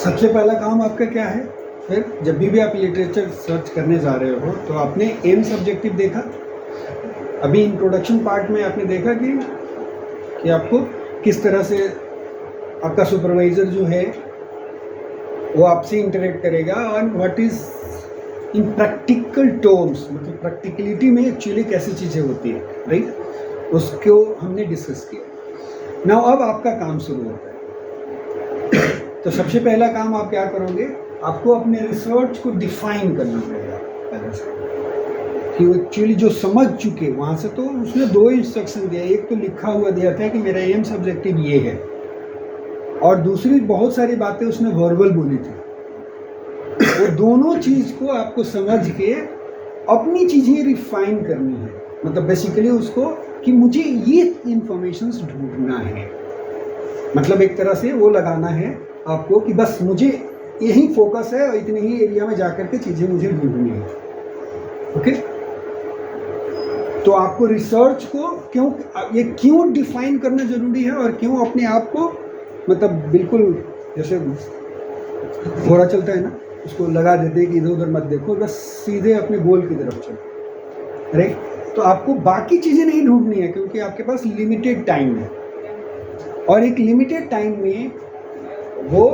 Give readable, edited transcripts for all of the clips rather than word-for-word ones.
सबसे पहला काम आपका क्या है? फिर जब भी आप लिटरेचर सर्च करने जा रहे हो तो आपने एम सब्जेक्टिव देखा। अभी इंट्रोडक्शन पार्ट में आपने देखा कि आपको किस तरह से आपका सुपरवाइज़र जो है वो आपसे इंटरेक्ट करेगा और what is in practical terms, मतलब प्रैक्टिकलिटी में एक्चुअली कैसी चीज़ें होती है, राइट? उसको हमने डिस्कस किया। नाउ अब आपका काम शुरू होता है। तो सबसे पहला काम आप क्या करोगे? आपको अपने रिसर्च को डिफाइन करना पड़ेगा पहले से, कि वो एक्चुअली जो समझ चुके वहाँ से। तो उसने दो इंस्ट्रक्शन दिया, एक तो लिखा हुआ दिया था कि मेरा एम सब्जेक्टिव ये है, और दूसरी बहुत सारी बातें उसने वर्बल बोली थी। वो दोनों चीज़ को आपको समझ के अपनी चीज़ें रिफाइन करनी है, मतलब बेसिकली उसको कि मुझे ये इंफॉर्मेशंस ढूंढना है, मतलब एक तरह से वो लगाना है आपको कि बस मुझे यही फोकस है और इतने ही एरिया में जाकर के चीज़ें मुझे ढूंढनी है। ओके, तो आपको रिसर्च को क्यों डिफाइन करना जरूरी है और क्यों अपने आप को, मतलब बिल्कुल जैसे घोड़ा चलता है ना, उसको लगा देते कि इधर उधर मत देखो, बस सीधे अपने गोल की तरफ चलो, राइट? तो आपको बाकी चीज़ें नहीं ढूंढनी है क्योंकि आपके पास लिमिटेड टाइम है, और एक लिमिटेड टाइम में वो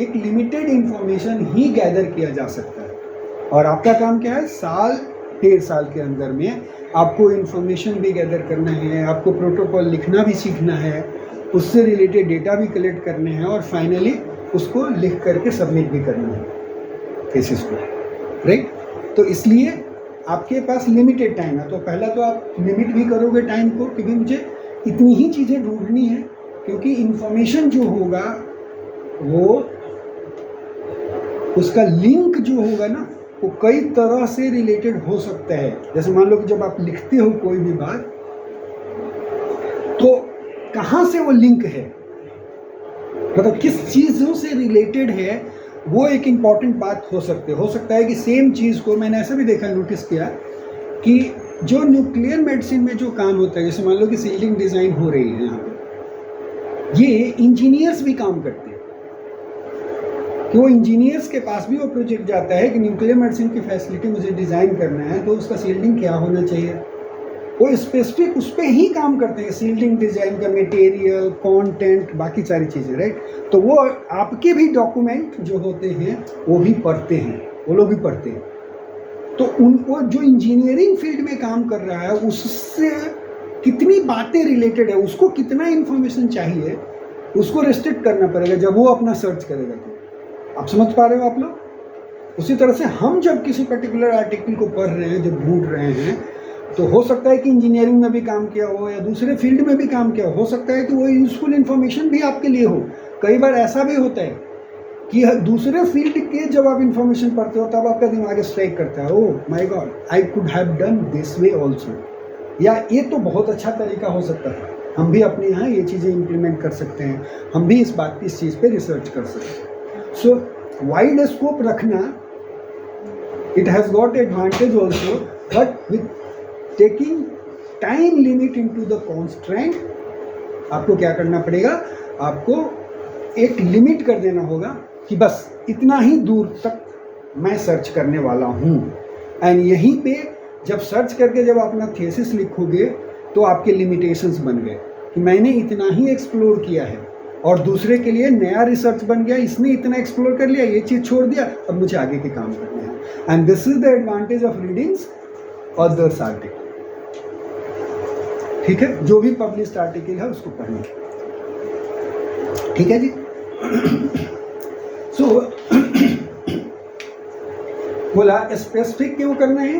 एक लिमिटेड इंफॉर्मेशन ही गैदर किया जा सकता है। और आपका काम क्या है? साल 1.5 साल के अंदर में आपको इंफॉर्मेशन भी गैदर करना है, आपको प्रोटोकॉल लिखना भी सीखना है, उससे रिलेटेड डेटा भी कलेक्ट करने हैं, और फाइनली उसको लिख करके सबमिट भी करना है केसेस को, राइट? तो इसलिए आपके पास लिमिटेड टाइम है। तो पहला तो आप लिमिट भी करोगे टाइम को, क्योंकि मुझे इतनी ही चीज़ें ढूंढनी है, क्योंकि इंफॉर्मेशन जो होगा वो उसका लिंक जो होगा ना, वो कई तरह से रिलेटेड हो सकता है। जैसे मान लो कि जब आप लिखते हो कोई भी बात, तो कहाँ से वो लिंक है, मतलब किस चीज़ों से रिलेटेड है, वो एक इम्पॉर्टेंट बात हो सकता है कि सेम चीज़ को मैंने ऐसा भी देखा, नोटिस किया कि जो न्यूक्लियर मेडिसिन में जो काम होता है, जैसे मान लो कि सीलिंग डिज़ाइन हो रही है यहाँ पे, ये इंजीनियर्स भी काम करते हैं, कि वो इंजीनियर्स के पास भी वो प्रोजेक्ट जाता है कि न्यूक्लियर मेडिसिन की फैसिलिटी मुझे डिज़ाइन करना है, तो उसका सील्डिंग क्या होना चाहिए। वो स्पेसिफिक उस पर ही काम करते हैं, सील्डिंग डिज़ाइन का मटेरियल, कंटेंट, बाकी सारी चीज़ें, राइट? तो वो आपके भी डॉक्यूमेंट जो होते हैं वो भी पढ़ते हैं, वो लोग भी पढ़ते हैं। तो उनको जो इंजीनियरिंग फील्ड में काम कर रहा है उससे कितनी बातें रिलेटेड है, उसको कितना इन्फॉर्मेशन चाहिए, उसको रिस्ट्रिक्ट करना पड़ेगा जब वो अपना सर्च करेगा। तो आप समझ पा रहे हो आप लोग? उसी तरह से हम जब किसी पर्टिकुलर आर्टिकल को पढ़ रहे हैं, जब ढूंढ रहे हैं, तो हो सकता है कि इंजीनियरिंग में भी काम किया हो या दूसरे फील्ड में भी काम किया हो सकता है कि वो यूज़फुल इन्फॉर्मेशन भी आपके लिए हो। कई बार ऐसा भी होता है कि दूसरे फील्ड के जब आप इन्फॉर्मेशन पढ़ते हो तब आपका दिमाग स्ट्राइक करता है, oh my God, I could have done this way also, या ये तो बहुत अच्छा तरीका हो सकता था, हम भी अपने यहाँ ये चीज़ें इम्प्लीमेंट कर सकते हैं, हम भी इस चीज़ पर रिसर्च कर सकते हैं। सो वाइड स्कोप रखना, it has got advantage also, but with taking time limit into the constraint, आपको क्या करना पड़ेगा? आपको एक लिमिट कर देना होगा कि बस इतना ही दूर तक मैं सर्च करने वाला हूँ। एंड यहीं पे जब सर्च करके जब अपना थीसिस लिखोगे तो आपके लिमिटेशंस बन गए कि मैंने इतना ही एक्सप्लोर किया है, और दूसरे के लिए नया रिसर्च बन गया, इसने इतना एक्सप्लोर कर लिया, ये चीज़ छोड़ दिया, अब मुझे आगे के काम करने हैं। And this is the advantage of readings others article. ठीक है, जो भी पब्लिश्ड आर्टिकल है उसको पढ़ने, ठीक है जी। सो बोला स्पेसिफिक क्यों करना है?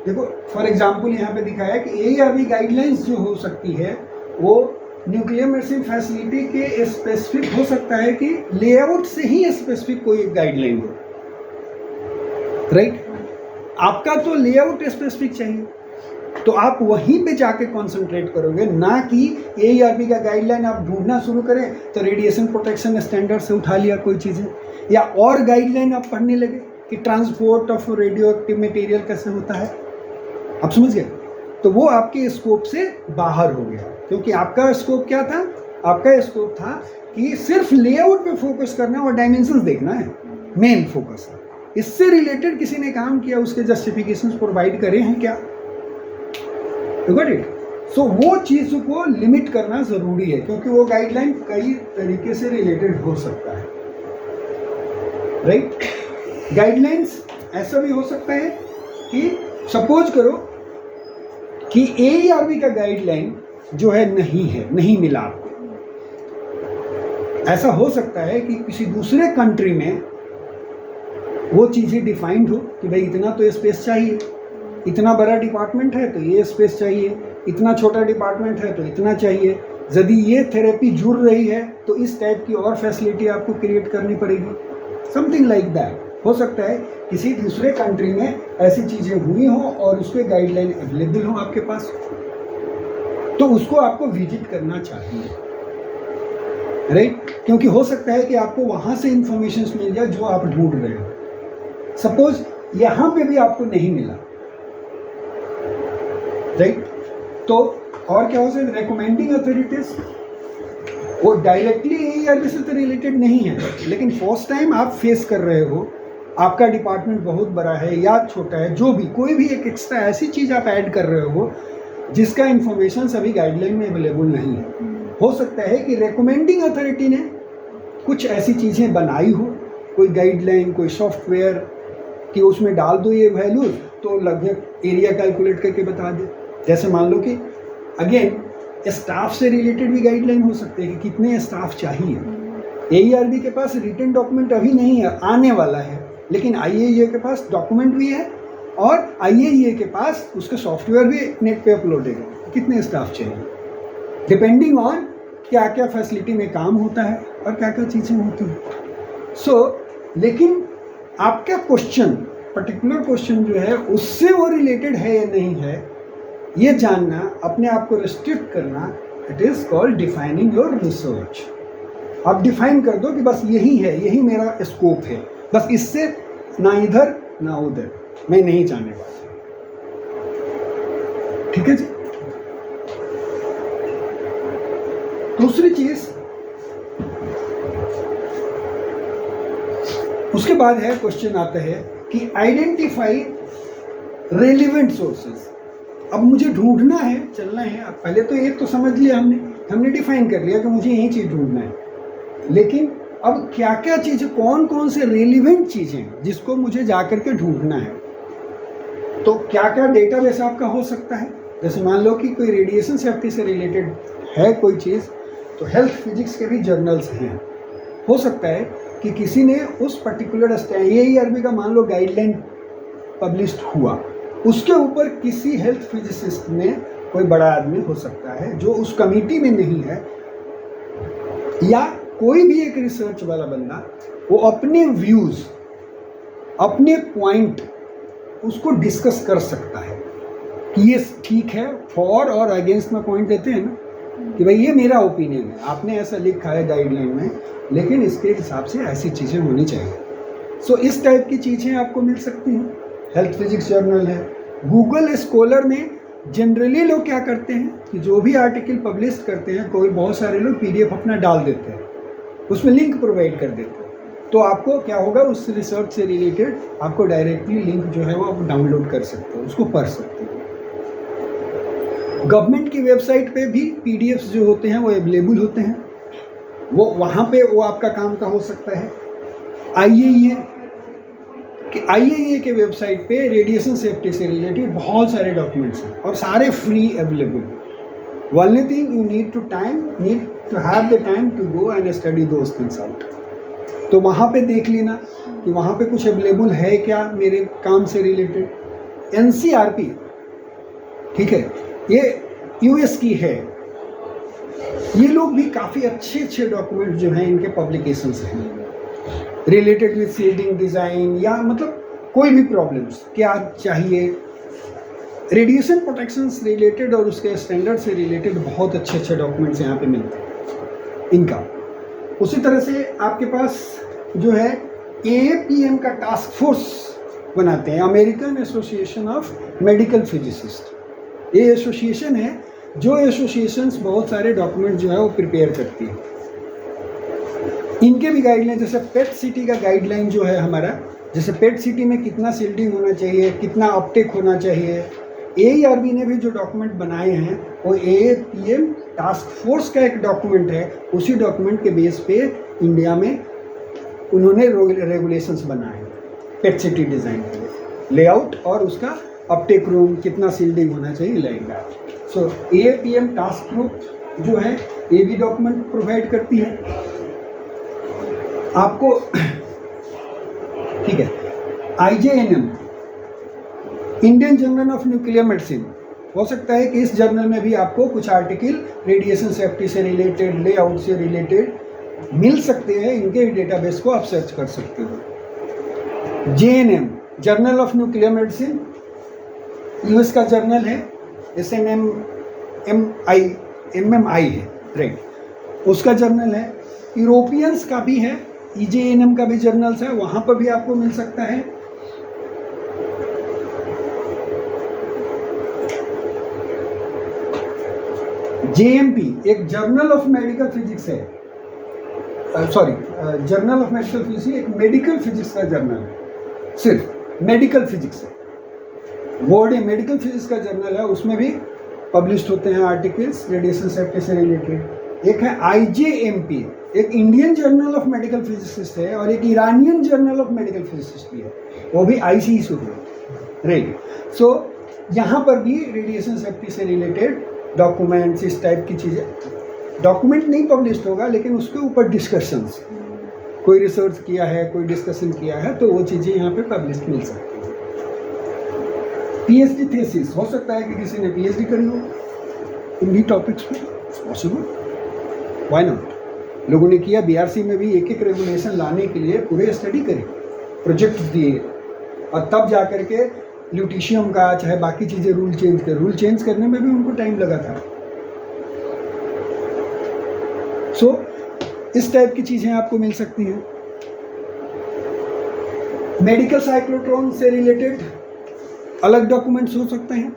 देखो फॉर एग्जांपल यहाँ पे दिखाया कि AARB गाइडलाइंस जो हो सकती है वो न्यूक्लियर मेडिसिन फैसिलिटी के स्पेसिफिक हो सकता है कि लेआउट से ही स्पेसिफिक कोई एक गाइडलाइन हो, राइट? आपका तो लेआउट स्पेसिफिक चाहिए, तो आप वहीं पे जाके कंसंट्रेट करोगे, ना कि AARB का गाइडलाइन आप ढूंढना शुरू करें तो रेडिएशन प्रोटेक्शन स्टैंडर्ड से उठा लिया कोई चीज़ें, या और गाइडलाइन आप पढ़ने लगे कि transport of radio active material कैसे होता है। आप समझ गए? तो वो आपके स्कोप से बाहर हो गया, क्योंकि आपका स्कोप क्या था? आपका स्कोप था कि सिर्फ लेआउट पे फोकस करना और डायमेंशंस देखना है, मेन फोकस। इससे रिलेटेड किसी ने काम किया, उसके जस्टिफिकेशंस प्रोवाइड करे हैं क्या? Got it? सो वो चीज़ को लिमिट करना ज़रूरी है, क्योंकि वो गाइडलाइन कई तरीके से रिलेटेड हो सकता है, राइट? गाइडलाइंस ऐसा भी हो सकता है कि सपोज करो कि AERB का गाइडलाइन जो है नहीं मिला आपको। ऐसा हो सकता है कि किसी दूसरे कंट्री में वो चीज़ें डिफाइंड हो कि भाई इतना तो स्पेस चाहिए, इतना बड़ा डिपार्टमेंट है तो ये स्पेस चाहिए, इतना छोटा डिपार्टमेंट है तो इतना चाहिए, यदि ये थेरेपी जुड़ रही है तो इस टाइप की और फैसिलिटी आपको क्रिएट करनी पड़ेगी, समथिंग लाइक दैट। हो सकता है किसी दूसरे कंट्री में ऐसी चीज़ें हुई हों और उसके गाइडलाइन अवेलेबल हो आपके पास, तो उसको आपको विजिट करना चाहिए, राइट? क्योंकि हो सकता है कि आपको वहाँ से इंफॉर्मेशन मिल जाए जो आप ढूंढ रहे हो। सपोज यहाँ पे भी आपको नहीं मिला, राइट? तो और क्या हो सकता है? रिकमेंडिंग अथॉरिटीज, वो डायरेक्टली AERB से तो रिलेटेड नहीं है, लेकिन फर्स्ट टाइम आप फेस कर रहे हो, आपका डिपार्टमेंट बहुत बड़ा है या छोटा है, जो भी कोई भी एक एक्स्ट्रा ऐसी चीज़ आप ऐड कर रहे हो जिसका इंफॉर्मेशन सभी गाइडलाइन में अवेलेबल नहीं है। हो सकता है कि रिकमेंडिंग अथॉरिटी ने कुछ ऐसी चीज़ें बनाई हो, कोई गाइडलाइन, कोई सॉफ्टवेयर कि उसमें डाल दो ये वैल्यूज तो लगभग एरिया कैलकुलेट करके बता दे। जैसे मान लो कि अगेन स्टाफ से रिलेटेड भी गाइडलाइन हो सकते हैं कि कितने स्टाफ चाहिए। AERB के पास रिटन डॉक्यूमेंट अभी नहीं है, आने वाला है, लेकिन IAEA के पास डॉक्यूमेंट भी है और IAEA के पास उसका सॉफ्टवेयर भी नेट पे अपलोड है, कितने स्टाफ चाहिए, डिपेंडिंग ऑन क्या क्या फैसिलिटी में काम होता है और क्या क्या चीज़ें होती हैं। लेकिन आपका क्वेश्चन, पर्टिकुलर क्वेश्चन जो है उससे वो रिलेटेड है या नहीं है, ये जानना, अपने आप को रिस्ट्रिक्ट करना, it is called defining your research. आप डिफाइन कर दो कि बस यही है, यही मेरा स्कोप है, बस इससे ना इधर ना उधर, मैं नहीं जाने वाला। ठीक है जी। दूसरी चीज उसके बाद है, क्वेश्चन आता है कि आइडेंटिफाई रेलिवेंट सोर्सेज। अब मुझे ढूंढना है, चलना है, पहले तो एक तो समझ लिया हमने डिफाइन कर लिया कि मुझे यही चीज़ ढूंढना है, लेकिन अब क्या क्या चीज़ें, कौन कौन से रेलिवेंट चीज़ें जिसको मुझे जाकर के ढूंढना है। तो क्या क्या डेटाबेस आपका हो सकता है, जैसे मान लो कि कोई रेडिएशन सेफ्टी से रिलेटेड है कोई चीज़, तो हेल्थ फिजिक्स के भी जर्नल्स हैं। हो सकता है कि किसी ने उस पर्टिकुलर AERB का मान लो गाइडलाइन पब्लिश हुआ, उसके ऊपर किसी हेल्थ फिजिसिस्ट ने, कोई बड़ा आदमी हो सकता है जो उस कमेटी में नहीं है, या कोई भी एक रिसर्च वाला बंदा, वो अपने व्यूज़, अपने पॉइंट उसको डिस्कस कर सकता है कि ये ठीक है, फॉर और अगेंस्ट में पॉइंट देते हैं ना, कि भाई ये मेरा ओपिनियन है, आपने ऐसा लिखा है गाइडलाइन में, लेकिन इसके हिसाब से ऐसी चीज़ें होनी चाहिए। सो इस टाइप की चीज़ें आपको मिल सकती हैं। हेल्थ फिजिक्स जर्नल है। गूगल स्कॉलर में जनरली लोग क्या करते हैं कि जो भी आर्टिकल पब्लिश करते हैं, कोई बहुत सारे लोग PDF अपना डाल देते हैं, उसमें लिंक प्रोवाइड कर देते हैं, तो आपको क्या होगा, उस रिसर्च से रिलेटेड आपको डायरेक्टली लिंक जो है वो आप डाउनलोड कर सकते हो, उसको पढ़ सकते हो। गवर्नमेंट की वेबसाइट पे भी PDFs जो होते हैं वो अवेलेबल होते हैं, वो वहाँ पे वो आपका काम का हो सकता है। IAEA के वेबसाइट पे रेडिएशन सेफ्टी से रिलेटेड बहुत सारे डॉक्यूमेंट्स हैं और सारे free available. Only thing you need to have the time to go and study those things out. तो वहाँ पे देख लेना कि वहाँ पे कुछ अवेलेबल है क्या मेरे काम से रिलेटेड। NCRP, ठीक है, ये US की है, ये लोग भी काफ़ी अच्छे डॉक्यूमेंट जो हैं इनके पब्लिकेशंस हैं रिलेटेड विद सील्डिंग डिज़ाइन, या मतलब कोई भी प्रॉब्लम्स क्या चाहिए, रेडिएशन प्रोटेक्शन से रिलेटेड और उसके स्टैंडर्ड से रिलेटेड बहुत अच्छे डॉक्यूमेंट्स यहाँ पे मिलते हैं इनका। उसी तरह से आपके पास जो है AAPM का टास्क फोर्स बनाते हैं, American association of medical physicist. ये एसोसिएशन है जो एसोसिएशंस बहुत सारे डॉक्यूमेंट जो है वो प्रिपेयर करती है। इनके भी गाइडलाइन, जैसे पेट सिटी का गाइडलाइन जो है हमारा, जैसे पेट सिटी में कितना सील्डिंग होना चाहिए, कितना अपटेक होना चाहिए, AERB ने भी जो डॉक्यूमेंट बनाए हैं वो AAPM टास्क फोर्स का एक डॉक्यूमेंट है। उसी डॉक्यूमेंट के बेस पे इंडिया में उन्होंने रेगुलेशंस बनाए पेट सिटी डिज़ाइन के लिए, लेआउट और उसका अपटेक रूम कितना सील्डिंग होना चाहिए लगेगा। सो AAPM टास्क ग्रुप जो है ये भी डॉक्यूमेंट प्रोवाइड करती है आपको, ठीक है। IJNM Indian journal of nuclear medicine, हो सकता है कि इस जर्नल में भी आपको कुछ आर्टिकल रेडिएशन सेफ्टी से रिलेटेड, लेआउट से रिलेटेड मिल सकते हैं। इनके डेटाबेस को आप सर्च कर सकते हो। JNM journal of nuclear medicine US का जर्नल है, MMI है, राइट, उसका जर्नल है। यूरोपियंस का भी है, EJNM का भी जर्नल्स है, वहाँ पर भी आपको मिल सकता है। JMP एक जर्नल ऑफ मेडिकल फिजिक्स है, जर्नल ऑफ मेडिकल फिजिक्स एक मेडिकल फिजिक्स का जर्नल है, सिर्फ मेडिकल फिजिक्स है, वर्ड है मेडिकल फिजिक्स का जर्नल है, उसमें भी पब्लिश होते हैं आर्टिकल्स रेडिएशन सेफ्टी से रिलेटेड। एक है IJMP, एक Indian journal of medical physicist है और एक Iranian journal of medical physicist भी है, वो भी ICE से हुआ, राइट। सो यहाँ पर भी रेडिएशन सेफ्टी से रिलेटेड डॉक्यूमेंट्स, इस टाइप की चीज़ें, डॉक्यूमेंट नहीं पब्लिश होगा लेकिन उसके ऊपर डिस्कशंस, कोई रिसर्च किया है, कोई डिस्कशन किया है, तो वो चीज़ें यहाँ पे पब्लिश मिल सकती हैं। PhD थीसिस, हो सकता है कि किसी ने PhD करी हो इन भी टॉपिक्स पे, पॉसिबल, व्हाई नॉट। लोगों ने किया, BRC में भी एक एक रेगुलेशन लाने के लिए पूरे स्टडी करी, प्रोजेक्ट दिए, और तब जा कर के ल्यूटिशियम का चाहे बाकी चीज़ें रूल चेंज करने में भी उनको टाइम लगा था। सो इस टाइप की चीज़ें आपको मिल सकती हैं। मेडिकल साइक्लोट्रॉन से रिलेटेड अलग डॉक्यूमेंट्स हो सकते हैं।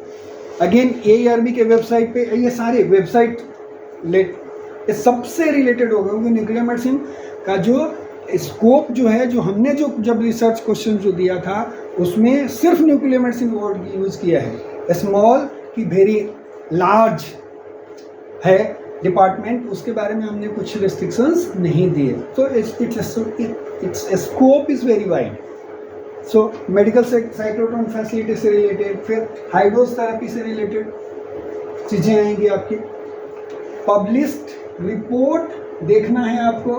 अगेन AERB के वेबसाइट पे ये सारे वेबसाइट ये सबसे रिलेटेड होगा, क्योंकि न्यूक्लियर मेडिसिन का जो स्कोप जो है, जो हमने जब रिसर्च क्वेश्चन जो दिया था उसमें सिर्फ न्यूक्लियर मेडिसिन वर्ड यूज़ किया है। स्मॉल की वेरी लार्ज है डिपार्टमेंट, उसके बारे में हमने कुछ रिस्ट्रिक्शंस नहीं दिए। तो it's scope is very wide. So medical cyclotron facility से रिलेटेड, फिर हाइड्रोस थेरेपी से रिलेटेड चीज़ें आएंगी आपकी। पब्लिश्ड रिपोर्ट देखना है आपको,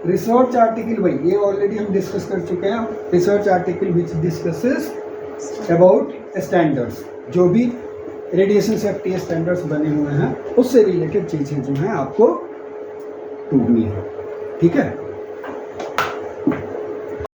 रिसर्च आर्टिकल, भाई ये ऑलरेडी हम डिस्कस कर चुके हैं, research article which discusses about standards, जो भी रेडिएशन सेफ्टी स्टैंडर्ड्स बने हुए हैं उससे रिलेटेड चीज़ें जो हैं आपको ढूंढनी है, ठीक है।